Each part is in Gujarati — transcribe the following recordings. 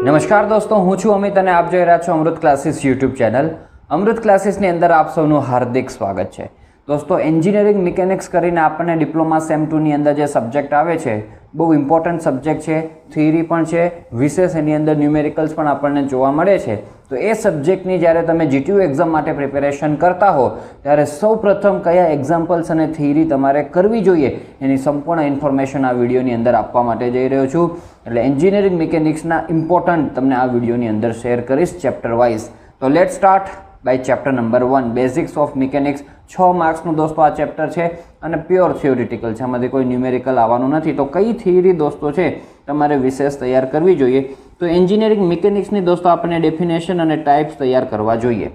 નમસ્કાર દોસ્તો, હું છું અમિત અને આપ જોઈ રહ્યા છો અમૃત ક્લાસીસ યુટ્યુબ ચેનલ. અમૃત ક્લાસીસની અંદર આપ સૌનું હાર્દિક સ્વાગત છે. દોસ્તો, એન્જિનિયરિંગ મિકેનિક્સ કરીને આપણને ડિપ્લોમા સેમ 2ની અંદર જે સબ્જેક્ટ આવે છે બહુ ઇમ્પોર્ટન્ટ સબ્જેક્ટ છે, થિયરી પણ છે, વિશેષ એની અંદર ન્યુમેરિકલ્સ પણ આપણને જોવા મળે છે. તો એ સબ્જેક્ટની જ્યારે તમે જીટીયુ એક્ઝામ માટે પ્રિપેરેશન કરતા હો ત્યારે સૌ પ્રથમ કયા એક્ઝામ્પલ્સ અને થિયરી તમારે કરવી જોઈએ એની સંપૂર્ણ ઇન્ફોર્મેશન આ વિડીયોની અંદર આપવા માટે જઈ રહ્યો છું. એટલે એન્જિનિયરિંગ મિકેનિક્સના ઇમ્પોર્ટન્ટ તમને આ વિડીયોની અંદર શેર કરીશ ચેપ્ટર વાઇઝ. તો let start by chapter number 1, basics of mechanics. 6 માર્ક્સનું દોસ્તો આ ચેપ્ટર છે અને પ્યોર થિયોરિટિકલ છે, આમાંથી કોઈ ન્યુમેરિકલ આવવાનું નથી. તો કઈ થિયરી દોસ્તો છે તમારે વિશેષ તૈયાર કરવી જોઈએ? તો એન્જિનિયરિંગ મિકેનિક્સની દોસ્તો આપણને ડેફિનેશન અને ટાઈપ્સ તૈયાર કરવા જોઈએ,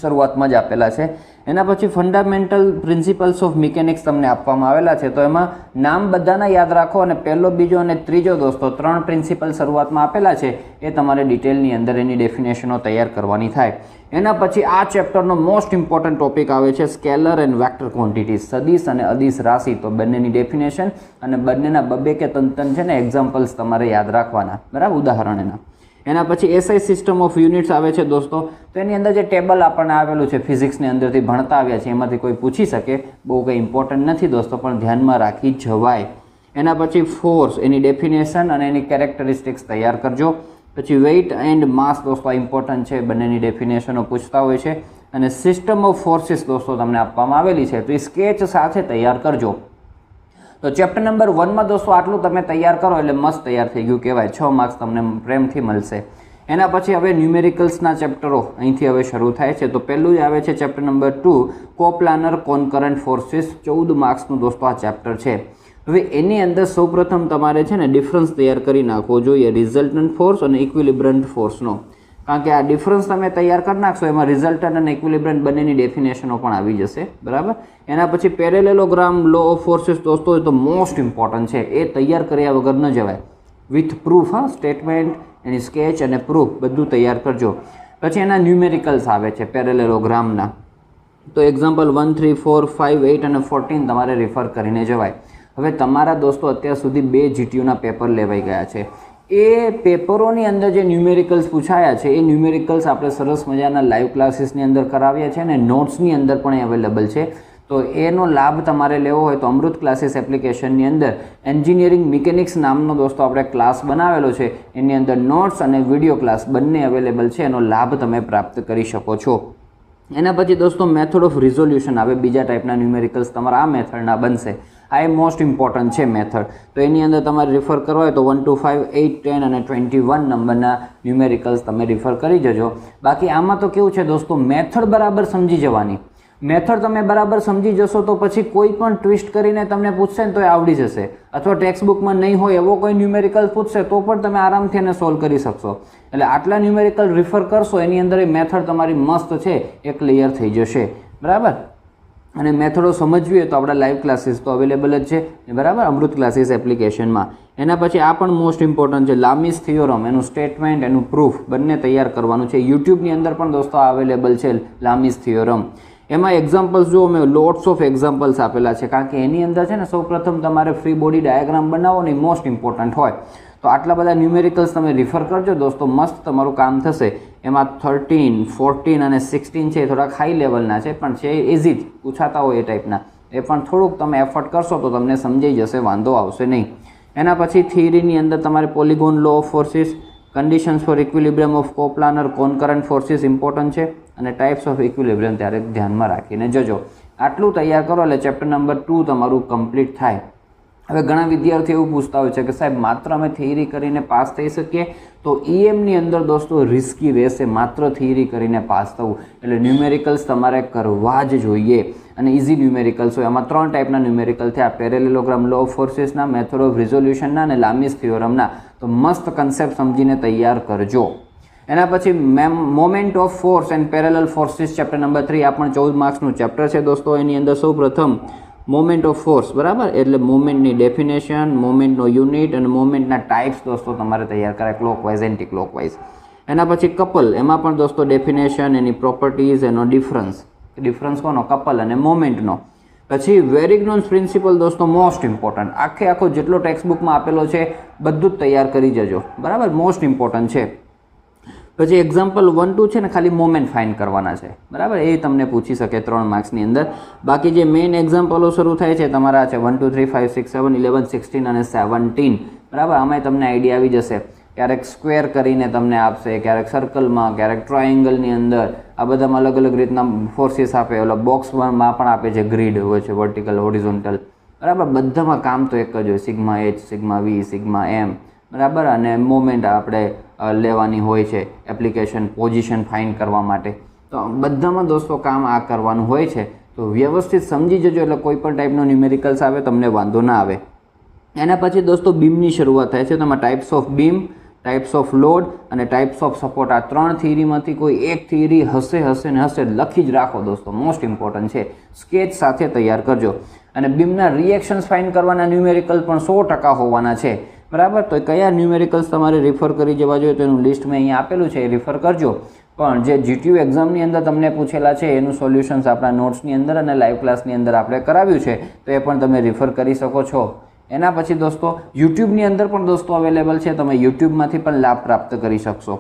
શરૂઆતમાં જ આપેલા છે. એના પછી ફંડામેન્ટલ પ્રિન્સિપલ્સ ઓફ મિકેનિક્સ તમને આપવામાં આવેલા છે. તો એમાં નામ બધાના યાદ રાખો અને પહેલો, બીજો અને ત્રીજો દોસ્તો 3 પ્રિન્સિપલ શરૂઆતમાં આપેલા છે એ તમારે ડિટેલની અંદર એની ડેફિનેશનો તૈયાર કરવાની થાય. એના પછી આ ચેપ્ટરનો મોસ્ટ ઇમ્પોર્ટન્ટ ટોપિક આવે છે સ્કેલર એન્ડ વેક્ટર ક્વોન્ટિટીઝ, સદિશ અને અદિશ રાશિ. તો બંનેની ડેફિનેશન અને બંનેના બબે કે ત્રણ છે ને એક્ઝામ્પલ્સ તમારે યાદ રાખવાના, બરાબર, ઉદાહરણ એના. એના પછી એસઆઈ સિસ્ટમ ઓફ યુનિટ્સ આવે છે દોસ્તો. તો એની અંદર જે ટેબલ આપણને આવેલું છે ફિઝિક્સની અંદરથી ભણતા આવ્યા છે એમાંથી કોઈ પૂછી શકે, બહુ કંઈ ઇમ્પોર્ટન્ટ નથી દોસ્તો, પણ ધ્યાનમાં રાખી જવાય. એના પછી ફોર્સ, એની ડેફિનેશન અને એની કેરેક્ટરિસ્ટિક્સ તૈયાર કરજો. પછી વેઇટ એન્ડ માસ દોસ્તો ઇમ્પોર્ટન્ટ છે, બંનેની ડેફિનેશનો પૂછતા હોય છે. અને સિસ્ટમ ઓફ ફોર્સિસ દોસ્તો તમને આપવામાં આવેલી છે, તો એ સ્કેચ સાથે તૈયાર કરજો. તો ચેપ્ટર નંબર 1માં દોસ્તો આટલું તમે તૈયાર કરો એટલે મસ્ત તૈયાર થઈ ગયું કહેવાય. 6 માર્ક્સ તમને પ્રેમથી મળશે. એના પછી હવે ન્યુમેરિકલ્સના ચેપ્ટરો અહીંથી હવે શરૂ થાય છે. તો પહેલું જ આવે છે chapter number 2, coplanar concurrent forces. 14 માર્ક્સનું દોસ્તો આ ચેપ્ટર છે. હવે એની અંદર સૌપ્રથમ તમારે છે ને ડિફરન્સ તૈયાર કરી નાખવો જોઈએ રિઝલ્ટન્ટ ફોર્સ અને ઇક્વિલિબ્રન્ટ ફોર્સનો. કારણ કે આ ડિફરન્સ તમે તૈયાર કરી નાખશો એમાં રિઝલ્ટન્ટ અને ઇક્વિલિબ્રન્ટ બંનેની ડેફિનેશનો પણ આવી જશે, બરાબર. એના પછી પેરેલેલોગ્રામ, લો ઓફ ફોર્સિસ દોસ્તો એ તો મોસ્ટ ઇમ્પોર્ટન્ટ છે, એ તૈયાર કર્યા વગર ન જવાય. વિથ પ્રૂફ, હા, સ્ટેટમેન્ટ, એની સ્કેચ અને પ્રૂફ બધું તૈયાર કરજો. પછી એના ન્યુમેરિકલ્સ આવે છે પેરેલેલોગ્રામના. તો એક્ઝામ્પલ 1, 3, 4, 5, 8 અને 14 તમારે રિફર કરીને જવાય. હવે તમારા દોસ્તો અત્યાર સુધી 2 જીટીયુના પેપર લેવાઈ ગયા છે. એ પેપરોની અંદર જે ન્યુમેરિકલ્સ પૂછાયા છે એ ન્યુમેરિકલ્સ આપણે સરસ મજાના લાઈવ ક્લાસીસની અંદર કરાવ્યા છે અને નોટ્સની અંદર પણ અવેલેબલ છે. તો એનો લાભ તમારે લેવો હોય તો અમૃત ક્લાસીસ એપ્લિકેશનની અંદર એન્જિનિયરિંગ મિકેનિક્સ નામનો દોસ્તો આપણે ક્લાસ બનાવેલો છે, એની અંદર નોટ્સ અને વિડીયો ક્લાસ બંને અવેલેબલ છે, એનો લાભ તમે પ્રાપ્ત કરી શકો છો. એના પછી દોસ્તો મેથડ ઓફ રિઝોલ્યુશન આવે, બીજા ટાઈપના ન્યુમેરિકલ્સ તમારા આ મેથડના બનશે. આ એ મોસ્ટ ઇમ્પોર્ટન્ટ છે મેથડ. તો એની અંદર તમારે રિફર કરવા હોય તો 1, 2, 5, 8, 10 અને 21 નંબરના ન્યુમેરિકલ્સ તમે રિફર કરી જજો. બાકી આમાં તો કેવું છે દોસ્તો, મેથડ બરાબર સમજી જવાની. મેથડ તમે બરાબર સમજી જશો તો પછી કોઈ પણ ટ્વિસ્ટ કરીને તમને પૂછશે ને તો એ આવડી જશે. અથવા ટેક્સ્ટબુકમાં નહીં હોય એવો કોઈ ન્યુમેરિકલ પૂછશે તો પણ તમે આરામથી એને સોલ્વ કરી શકશો. એટલે આટલા ન્યુમેરિકલ રિફર કરશો એની અંદર એ મેથડ તમારી મસ્ત છે, એ ક્લિયર થઈ જશે, બરાબર. અને મેથડો સમજવી હોય તો આપણા લાઈવ ક્લાસીસ તો અવેલેબલ જ છે, બરાબર, અમૃત ક્લાસીસ એપ્લિકેશનમાં. એના પછી આ પણ મોસ્ટ ઇમ્પોર્ટન્ટ છે લામીસ થિયોરમ, એનું સ્ટેટમેન્ટ, એનું પ્રૂફ બંને તૈયાર કરવાનું છે. યુટ્યુબની અંદર પણ દોસ્તો અવેલેબલ છે લામીસ થિયોરમ. એમાં એક્ઝામ્પલ્સ જો મેં લોટ્સ ઓફ એક્ઝામ્પલ્સ આપેલા છે, કારણ કે એની અંદર છે ને સૌપ્રથમ તમારે ફ્રી બોડી ડાયાગ્રામ બનાવો ને મોસ્ટ ઇમ્પોર્ટન્ટ હોય. તો આટલા બધા ન્યુમેરિકલ્સ તમે રિફર કરજો દોસ્તો, મસ્ત તમારું કામ થશે. એમાં 13, 14 અને 16 છે, થોડાક હાઈ લેવલના છે પણ છે ઇઝી જ પૂછાતા હોય એ ટાઈપના. એ પણ થોડુંક તમે એફર્ટ કરશો તો તમને સમજાઈ જશે, વાંધો આવશે નહીં. એના પછી થિયરીની અંદર તમારે polygon law of forces, conditions for equilibrium of coplanar concurrent forces important છે અને ટાઈપ્સ ઓફ ઇક્વિલિબ્રિયમ ત્યારે ધ્યાનમાં રાખીને જજો. આટલું તૈયાર કરો એટલે ચેપ્ટર નંબર 2 તમારું કમ્પ્લીટ થાય. હવે ઘણા વિદ્યાર્થીઓ એવું પૂછતા હોય છે કે સાહેબ માત્ર અમે થિયરી કરીને પાસ થઈ શકીએ? તો ઈએમની અંદર દોસ્તો રિસ્કી રહેશે માત્ર થિયરી કરીને પાસ થવું. એટલે ન્યુમેરિકલ્સ તમારે કરવા જ જોઈએ અને ઇઝી ન્યુમેરિકલ્સ હોય. આમાં 3 ટાઈપના ન્યુમેરિકલ થયા, પેરેલેલોગ્રામ, લો ઓફ ફોર્સિસના, મેથડ ઓફ રિઝોલ્યુશનના અને લામીસ થિયોરમના. તો મસ્ત કન્સેપ્ટ સમજીને તૈયાર કરજો. એના પછી moment of force and parallel forces chapter number 3, આ પણ 14 માર્ક્સનું ચેપ્ટર છે દોસ્તો. એની અંદર સૌ પ્રથમ મોમેન્ટ ઓફ ફોર્સ, બરાબર, એટલે મોમેન્ટની ડેફિનેશન, મોમેન્ટનો યુનિટ અને મોમેન્ટના ટાઈપ્સ દોસ્તો તમારે તૈયાર કરાય, ક્લોકવાઇઝ એન્ટી ક્લોકવાઇઝ. એના પછી કપલ, એમાં પણ દોસ્તો ડેફિનેશન, એની પ્રોપર્ટીઝ, એનો ડિફરન્સ કોનો, કપલ અને મોમેન્ટનો. પછી વેરિગ્નોન્સ પ્રિન્સિપલ દોસ્તો મોસ્ટ ઇમ્પોર્ટન્ટ, આખો જેટલો ટેક્સ્ટ બુકમાં આપેલો છે બધું જ તૈયાર કરી જજો, બરાબર, મોસ્ટ ઇમ્પોર્ટન્ટ છે. પછી એક્ઝામ્પલ 1, 2 છે ને ખાલી મોમેન્ટ ફાઇન્ડ કરવાના છે, બરાબર, એ તમને પૂછી શકે 3 માર્ક્સની અંદર. બાકી જે મેઇન એક્ઝામ્પલો શરૂ થાય છે તમારા છે 1, 2, 3, 5, 6, 7, 11, 16 અને 17, બરાબર. આમાં તમને આઈડિયા આવી જશે, ક્યારેક સ્ક્વેર કરીને તમને આપશે, ક્યારેક સર્કલમાં, ક્યારેક ટ્રાયેંગલની અંદર, આ બધામાં અલગ અલગ રીતના ફોર્સીસ આપે. ઓલા બોક્સમાં પણ આપે છે, ગ્રીડ હોય છે, વર્ટિકલ, હોરિઝોન્ટલ, બરાબર. બધામાં કામ તો એક જ હોય, સિગ્મા એચ, સિગ્મા વી, સિગ્મા એમ, બરાબર. અને મોમેન્ટ આપણે લેવાની હોય છે, એપ્લિકેશન પોઝિશન ફાઇન્ડ કરવા માટે. તો બધામાં દોસ્તો કામ આ કરવાનું હોય છે. તો વ્યવસ્થિત સમજી જજો, એટલે કોઈ પણ ટાઈપનો ન્યુમેરિકલ્સ આવે તમને વાંધો ના આવે. એના પછી દોસ્તો બીમની શરૂઆત થાય છે. તેમાં types of beam, types off load અને ટાઈપ્સ ઓફ સપોર્ટ, આ 3 થિયરીમાંથી કોઈ એક થિયરી હશે ને હશે, લખી જ રાખો દોસ્તો, મોસ્ટ ઇમ્પોર્ટન્ટ છે. સ્કેચ સાથે તૈયાર કરજો. અને બીમના રિએક્શન્સ ફાઇન્ડ કરવાના ન્યુમેરિકલ પણ 100% હોવાના છે, બરાબર. તો કયા ન્યુમેરિકલ્સ તમારે રિફર કરી જવા જોઈએ તેનું લિસ્ટ મેં અહીંયા આપેલું છે, એ રિફર કરજો. પણ જે જીટીયુ એક્ઝામની અંદર તમને પૂછેલા છે એનું સોલ્યુશન્સ આપણા નોટ્સની અંદર અને લાઈવ ક્લાસની અંદર આપણે કરાવ્યું છે, તો એ પણ તમે રિફર કરી શકો છો. એના પછી દોસ્તો યુટ્યુબની અંદર પણ દોસ્તો અવેલેબલ છે, તમે યુટ્યુબમાંથી પણ લાભ પ્રાપ્ત કરી શકશો.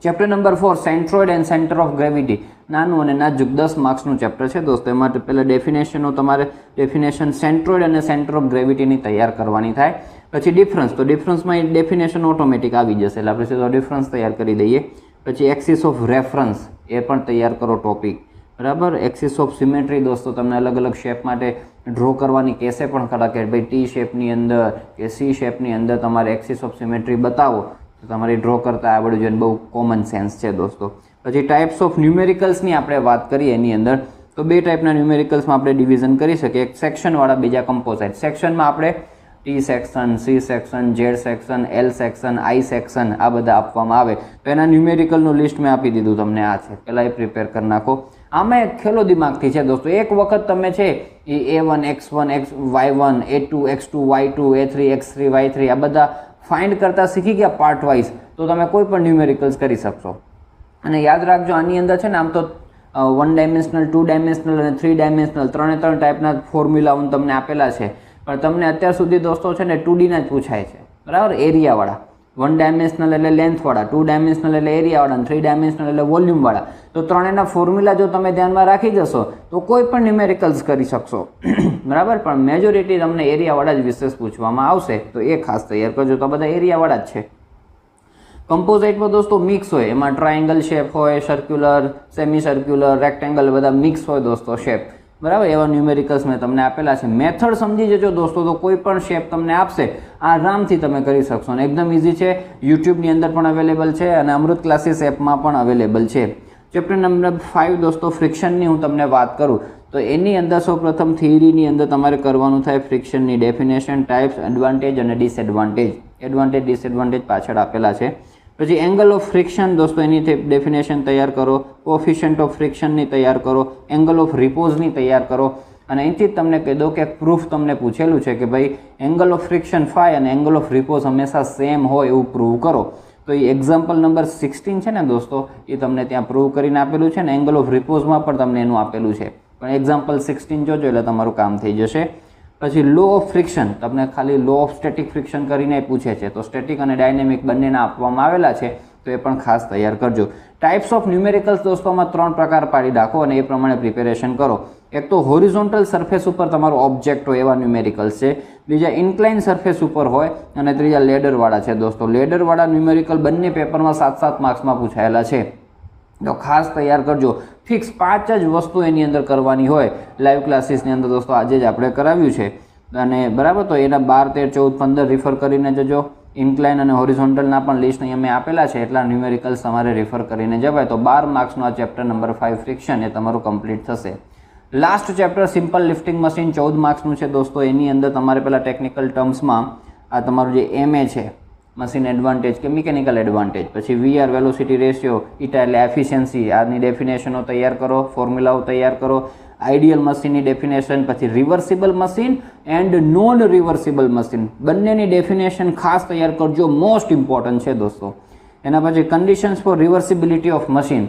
Chapter number 4 centroid and centre of gravity, નાનું અને નાજુક 10 માર્ક્સનું ચેપ્ટર છે દોસ્તો. એમાં પહેલાં ડેફિનેશનો, તમારે ડેફિનેશન સેન્ટ્રોઇડ અને સેન્ટર ઓફ ગ્રેવિટીની તૈયાર કરવાની થાય. પછી ડિફરન્સ, તો ડિફરન્સમાં ડેફિનેશન ઓટોમેટિક આવી જશે, એટલે આપણે સીધો ડિફરન્સ તૈયાર કરી દઈએ. પછી એક્સિસ ઓફ રેફરન્સ, એ પણ તૈયાર કરો ટોપિક, બરાબર. એક્સિસ ઓફ સિમેટ્રી દોસ્તો તમને અલગ અલગ શેપ માટે ડ્રો કરવાની કહેશે પણ ખરા, કે ભાઈ ટી શેપની અંદર કે સી શેપની અંદર તમારે એક્સિસ ઓફ સિમેટ્રી બતાવો, તો તમારી ડ્રો કરતાં આવડવું જોઈએ, બહુ કોમન સેન્સ છે દોસ્તો. પછી ટાઈપ્સ ઓફ ન્યુમેરિકલ્સની આપણે વાત કરીએ એની અંદર, તો 2 ટાઈપના ન્યુમેરિકલ્સમાં આપણે ડિવિઝન કરી શકીએ, એક સેક્શનવાળા, બીજા કમ્પોઝાઇટ. સેક્શનમાં આપણે T section, C section, Z section, L section, I section, આ બધા આપવામાં આવે. તો એના ન્યુમેરિકલનું લિસ્ટ મેં આપી દીધું તમને, આ છે, પહેલાં એ પ્રિપેર કરી નાખો. આમાં એક ખેલો દિમાગથી છે દોસ્તો, એક વખત તમે છે એ A1, X1, Y1, A2, X2, Y2, A3, X3, Y3 આ બધા ફાઇન્ડ કરતાં શીખી ગયા પાર્ટ વાઇઝ, તો તમે કોઈ પણ ન્યુમેરિકલ્સ કરી શકશો. અને યાદ રાખજો, આની અંદર છે ને આમ તો 1 ડાયમેન્શનલ, 2 ડાયમેન્શનલ અને 3 ડાયમેન્શનલ 3 ટાઈપના ફોર્મ્યુલાઓ તમને આપેલા છે. પણ તમને અત્યાર સુધી દોસ્તો છે ને 2Dના જ પૂછાય છે, બરાબર, એરિયાવાળા. 1 ડાયમેન્શનલ એટલે લેન્થવાળા, 2 ડાયમેન્શનલ એટલે એરિયાવાળા અને 3 ડાયમેન્શનલ એટલે વોલ્યુમવાળા. તો ત્રણેયના ફોર્મ્યુલા જો તમે ધ્યાનમાં રાખી જશો તો કોઈ પણ ન્યુમેરિકલ્સ કરી શકશો, બરાબર. પણ મેજોરિટી તમને એરિયાવાળા જ વિશેષ પૂછવામાં આવશે, તો એ ખાસ તૈયાર કરજો. તો બધા એરિયાવાળા જ છે. કમ્પોઝાઇટમાં દોસ્તો મિક્સ હોય, એમાં ટ્રાયેંગલ શેપ હોય, સર્ક્યુલર, સેમી સર્ક્યુલર, રેક્ટેંગલ, બધા મિક્સ હોય દોસ્તો શેપ, બરાબર. એવા ન્યુમેરિકલ્સ મેં તમને આપેલા છે. મેથડ સમજી જજો દોસ્તો, તો કોઈ પણ શેપ તમને આપશે આરામથી તમે કરી શકશો, અને એકદમ ઇઝી છે. યુટ્યુબની અંદર પણ અવેલેબલ છે અને અમૃત ક્લાસીસ એપમાં પણ અવેલેબલ છે. ચેપ્ટર નંબર 5 દોસ્તો ફ્રિક્શનની હું તમને વાત કરું તો એની અંદર સૌપ્રથમ થિયરીની અંદર તમારે કરવાનું થાય ફ્રિક્શનની ડેફિનેશન, ટાઈપ્સ, એડવાન્ટેજ અને ડિસએડવાન્ટેજ. એડવાન્ટેજ ડિસએડવાન્ટેજ પાછળ આપેલા છે. પછી એંગલ ઓફ ફ્રિક્શન દોસ્તો એની ડેફિનેશન તૈયાર કરો, કોફિશિયન્ટ ઓફ ફ્રિક્શનની તૈયાર કરો, એંગલ ઓફ રિપોઝની તૈયાર કરો. અને અહીંથી જ તમને કહી દો કે પ્રૂફ તમને પૂછેલું છે કે ભાઈ એંગલ ઓફ ફ્રિક્શન 5 અને એંગલ ઓફ રિપોઝ હંમેશા સેમ હોય એવું પ્રૂવ કરો. તો એ એક્ઝામ્પલ નંબર 16 છે ને દોસ્તો, એ તમને ત્યાં પ્રૂવ કરીને આપેલું છે ને એંગલ ઓફ રિપોઝમાં પણ તમને એનું આપેલું છે. પણ એક્ઝામ્પલ 16 જોજો એટલે તમારું કામ થઈ જશે. પછી લો ઓફ ફ્રિક્શન, તમને ખાલી લો ઓફ સ્ટેટિક ફ્રિક્શન કરીને પૂછે છે, તો સ્ટેટિક અને ડાયનેમિક બંનેના આપવામાં આવેલા છે, તો એ પણ ખાસ તૈયાર કરજો. ટાઈપ્સ ઓફ ન્યુમેરિકલ્સ દોસ્તોમાં 3 પ્રકાર પાડી રાખો અને એ પ્રમાણે પ્રિપેરેશન કરો. એક તો હોરિઝોન્ટલ સરફેસ ઉપર તમારો ઓબ્જેક્ટ હોય એવા ન્યુમેરિકલ્સ છે, બીજા ઇન્ક્લાઇન સરફેસ ઉપર હોય અને ત્રીજા લેડરવાળા છે દોસ્તો. લેડરવાળા ન્યુમેરિકલ બંને પેપરમાં 7-7 માર્ક્સમાં પૂછાયેલા છે, તો ખાસ તૈયાર કરજો. ફિક્સ 5 જ વસ્તુ એની અંદર કરવાની હોય લાઈવ ક્લાસીસની અંદર દોસ્તો, આજે જ આપણે કરાવ્યું છે અને બરાબર. તો એના 12, 13, 14, 15 રિફર કરીને જજો. ઇન્ક્લાઇન અને હોરિઝોન્ટલના પણ લિસ્ટ અહીં અમે આપેલા છે, એટલા ન્યુમેરિકલ્સ તમારે રિફર કરીને જવાય. તો 12 માર્ક્સનો આ ચેપ્ટર નંબર 5 ફ્રિક્શન એ તમારું કમ્પ્લીટ થશે. Last chapter simple lifting machine 14 માર્ક્સનું છે દોસ્તો. એની અંદર તમારે પહેલાં ટેકનિકલ ટર્મ્સમાં આ તમારું જે MA છે, મશીન એડવાન્ટેજ કે મિકેનિકલ એડવાન્ટેજ, પછી VR વેલોસિટી રેશિયો, ઇટા એટલે એફિશિયન્સી, આની ડેફિનેશનો તૈયાર કરો, ફોર્મ્યુલાઓ તૈયાર કરો, આઈડિયલ મશીનની ડેફિનેશન, પછી reversible machine and non reversible machine બંનેની ડેફિનેશન ખાસ તૈયાર કરજો, મોસ્ટ ઇમ્પોર્ટન્ટ છે દોસ્તો. એના પછી conditions four reversibility of machine,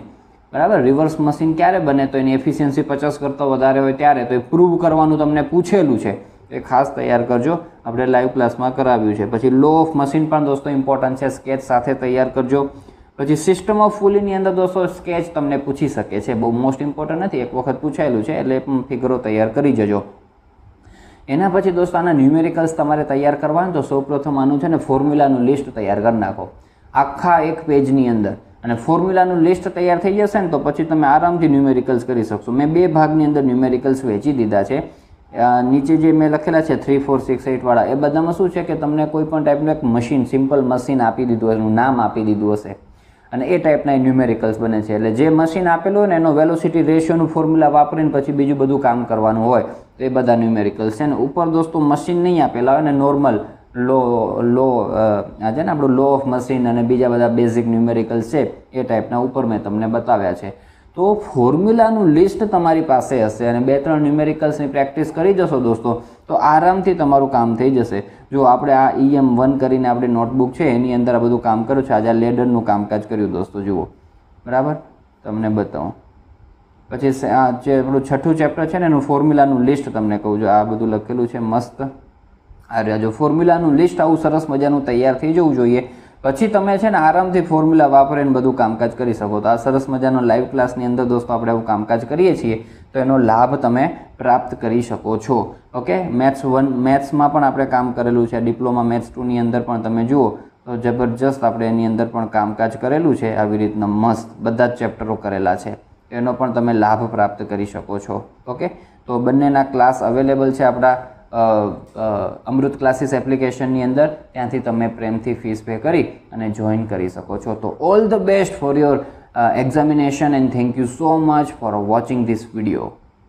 બરાબર. રિવર્સ મશીન ક્યારે બને? તો એની એફિશિયન્સી 50 કરતાં વધારે હોય ત્યારે. તો એ પ્રૂવ કરવાનું તમને પૂછેલું છે, એ ખાસ તૈયાર કરજો, આપણે લાઈવ ક્લાસમાં કરાવ્યું છે. પછી લો ઓફ મશીન પણ દોસ્તો ઇમ્પોર્ટન્ટ છે, સ્કેચ સાથે તૈયાર કરજો. પછી સિસ્ટમ ઓફ ફૂલીની અંદર દોસ્તો સ્કેચ તમને પૂછી શકે છે, બહુ મોસ્ટ ઇમ્પોર્ટન્ટ નથી, એક વખત પૂછાયેલું છે એટલે ફિગરો તૈયાર કરી જજો. એના પછી દોસ્તો આના ન્યુમેરિકલ્સ તમારે તૈયાર કરવાનું. તો સૌપ્રથમ આનું છે ને ફોર્મ્યુલાનું લિસ્ટ તૈયાર કરી નાખો આખા એક પેજની અંદર, અને ફોર્મ્યુલાનું લિસ્ટ તૈયાર થઈ જશે ને તો પછી તમે આરામથી ન્યુમેરિકલ્સ કરી શકશો. મેં 2 ભાગની અંદર ન્યુમેરિકલ્સ વહેંચી દીધા છે. નીચે જે મેં લખેલા છે 3, 4, 6, 8 વાળા, એ બધામાં શું છે કે તમને કોઈ પણ ટાઈપનું એક મશીન, સિમ્પલ મશીન આપી દીધું હશે, એનું નામ આપી દીધું હશે, અને એ ટાઈપના ન્યુમેરિકલ્સ બને છે. એટલે જે મશીન આપેલું હોય ને એનો વેલોસિટી રેશિયોનું ફોર્મ્યુલા વાપરીને પછી બીજું બધું કામ કરવાનું હોય, તો એ બધા ન્યુમેરિકલ્સ છે. ને ઉપર દોસ્તો મશીન નહીં આપેલા હોય ને, નોર્મલ આ છે ને આપણું લો ઓફ મશીન અને બીજા બધા બેઝિક ન્યુમેરિકલ્સ છે, એ ટાઈપના ઉપર મેં તમને બતાવ્યા છે. તો ફોર્મ્યુલાનું લિસ્ટ તમારી પાસે હશે અને 2-3 ન્યુમેરિકલ્સની પ્રેક્ટિસ કરી જશો દોસ્તો, તો આરામથી તમારું કામ થઈ જશે. જો આપણે આ EM1 કરીને આપણી નોટબુક છે એની અંદર આ બધું કામ કર્યું છે. આજે આ લેડરનું કામકાજ કર્યું દોસ્તો, જુઓ, બરાબર, તમને બતાવું. પછી આ જે આપણું 6થું ચેપ્ટર છે ને એનું ફોર્મ્યુલાનું લિસ્ટ તમને કહું છું, આ બધું લખેલું છે મસ્ત. આ જો ફોર્મ્યુલાનું લિસ્ટ આવું સરસ મજાનું તૈયાર થઈ જવું જોઈએ, પછી તમે છે ને આરામથી ફોર્મ્યુલા વાપરીને બધું કામકાજ કરી શકો. તો આ સરસ મજાનો લાઈવ ક્લાસની અંદર દોસ્તો આપણે આવું કામકાજ કરીએ છીએ, તો એનો લાભ તમે પ્રાપ્ત કરી શકો છો. ઓકે, મેથ્સ 1, મેથ્સમાં પણ આપણે કામ કરેલું છે, ડિપ્લોમા મેથ્સ 2ની અંદર પણ તમે જુઓ તો જબરજસ્ત આપણે એની અંદર પણ કામકાજ કરેલું છે. આવી રીતના મસ્ત બધા જ ચેપ્ટરો કરેલા છે, એનો પણ તમે લાભ પ્રાપ્ત કરી શકો છો. ઓકે, તો બંનેના ક્લાસ અવેલેબલ છે આપણા અમૃત ક્લાસીસ એપ્લિકેશનની અંદર, ત્યાંથી તમે પ્રેમથી ફીસ પે કરી અને જોઈન કરી શકો છો. તો all the best for your examination and thank you so much for watching this video.